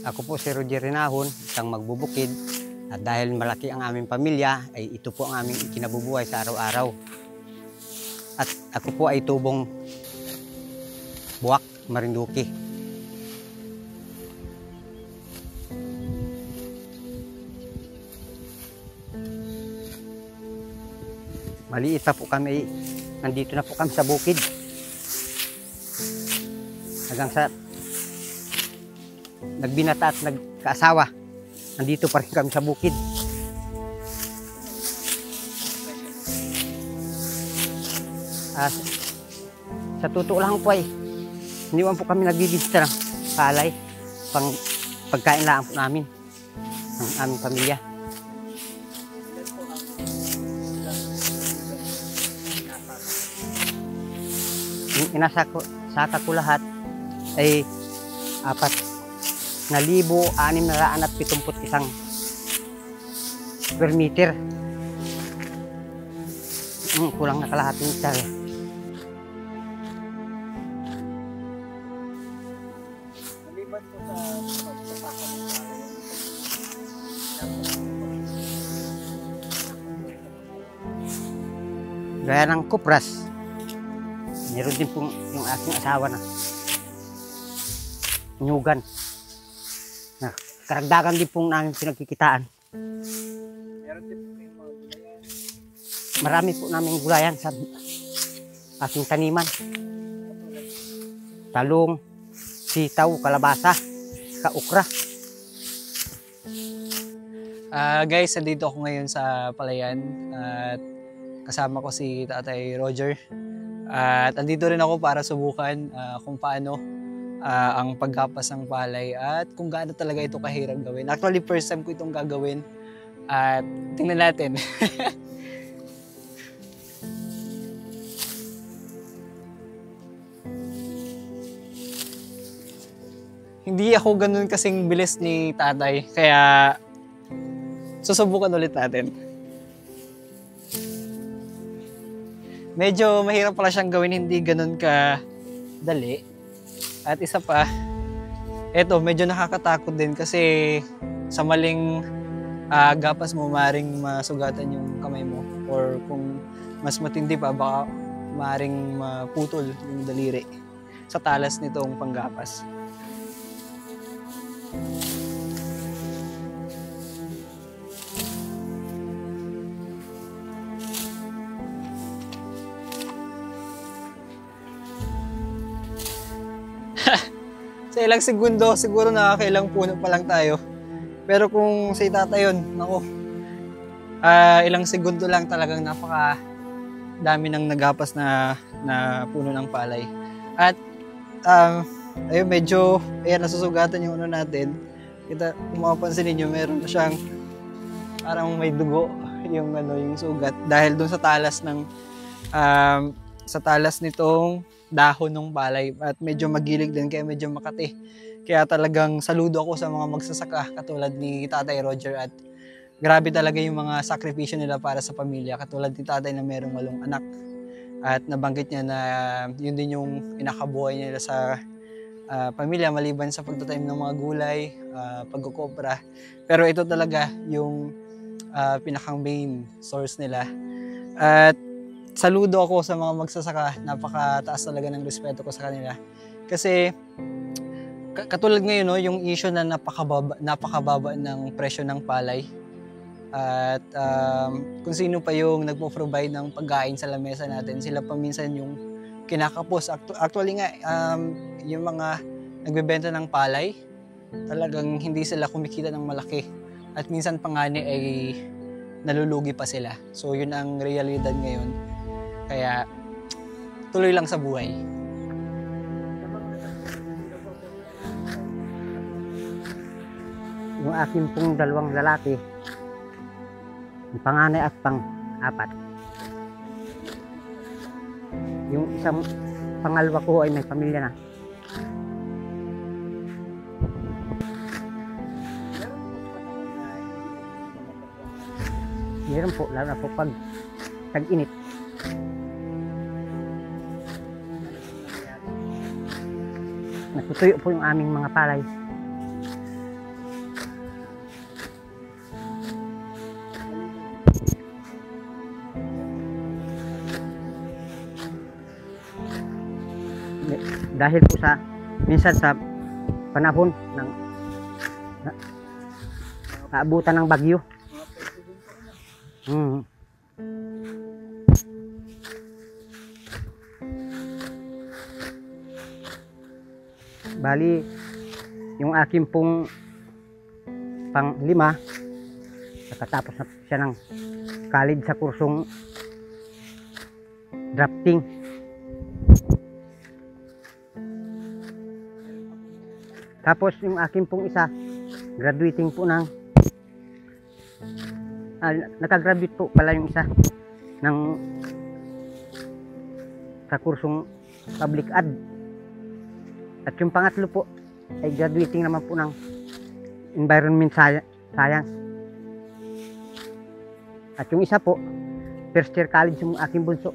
Ako po si Roger Rinahon, isang magbubukid. At dahil malaki ang aming pamilya, ay ito po ang aming ikinabubuhay sa araw-araw. At ako po ay tubong Buwak, Marinduque. Maliit pa po kami, nandito na po kami sa bukid. Hanggang sa nagbinata at nagkaasawa, nandito pa rin kami sa bukid. Sa totoo lang po ay iniwan po kami nagbibisita ng palay, pagkain lang po namin ng aming pamilya. Inasaka ko lahat ay 4,671 square meter. Kulang na kalahating hektarya. Maliban po sa pagsasaka ng palay, gaya ng kupras, meron din pong yung aking asawa na nyugan. Karagdagan din pong namin pinagkikitaan. meron din po kayong mga gulayan. Marami po namin gulayan sa aking taniman. Talong, sitaw, kalabasa, kaukra. Guys, nandito ako ngayon sa palayan at kasama ko si Tatay Roger. At andito rin ako para subukan kung paano ang paggapas ng palay at kung gaano talaga ito kahirap gawin. Actually, first time ko itong gagawin at tingnan natin. Hindi ako ganun kasing bilis ni Tatay, kaya susubukan ulit natin. Medyo mahirap pala siyang gawin, hindi ganun ka dali. At isa pa, eto medyo nakakatakot din kasi sa maling gapas mo, maaaring masugatan yung kamay mo. Or kung mas matindi pa, baka maaaring maputol yung daliri sa talas nitong panggapas. Sa ilang segundo, siguro nakakailang puno pa lang tayo. Pero kung si Tatay yun, naku, ilang segundo lang talagang napaka dami ng nagapas na puno ng palay. At ayun, medyo nasusugatan yung ano natin. Kita, kung mapapansin ninyo, meron na siyang parang may dugo yung yung sugat dahil doon sa talas nitong dahon ng palay at medyo magilig din kaya medyo makati. Kaya talagang saludo ako sa mga magsasaka katulad ni Tatay Roger at grabe talaga yung mga sakripisyo nila para sa pamilya katulad ni Tatay na merong 8 anak at nabanggit niya na yun din yung pinakabuhay nila sa pamilya maliban sa pagtatanim ng mga gulay, pagkukopra. Pero ito talaga yung pinakang main source nila. At saludo ako sa mga magsasaka, napakataas talaga ng respeto ko sa kanila. Kasi katulad ngayon, no, yung issue na napakababa ng presyo ng palay. At kung sino pa yung nagpo-provide ng pagkain sa lamesa natin, sila pa minsan yung kinakapos. Actually nga, yung mga nagbebenta ng palay, talagang hindi sila kumikita ng malaki. At minsan pangani ay nalulugi pa sila. So yun ang realidad ngayon. Kaya tuloy lang sa buhay. Yung aking pong 2 lalaki, yung panganay at pang-4. Yung isang pangalawa ko ay may pamilya na. Meron po, lalo na po pag tag-init. Natutuyo po yung aming mga palay. Dahil po sa minsan sa panahon ng naabutan ng bagyo. Bali, yung akin pong pang-5, nakatapos na siya ng college sa kursong drafting. Tapos yung akin pong isa, graduating po ng nakagraduate po pala yung isa ng sa kursong public ad. At yung pangatlo po ay graduating naman po ng environment science. At yung isa po, first year college yung aking bunso.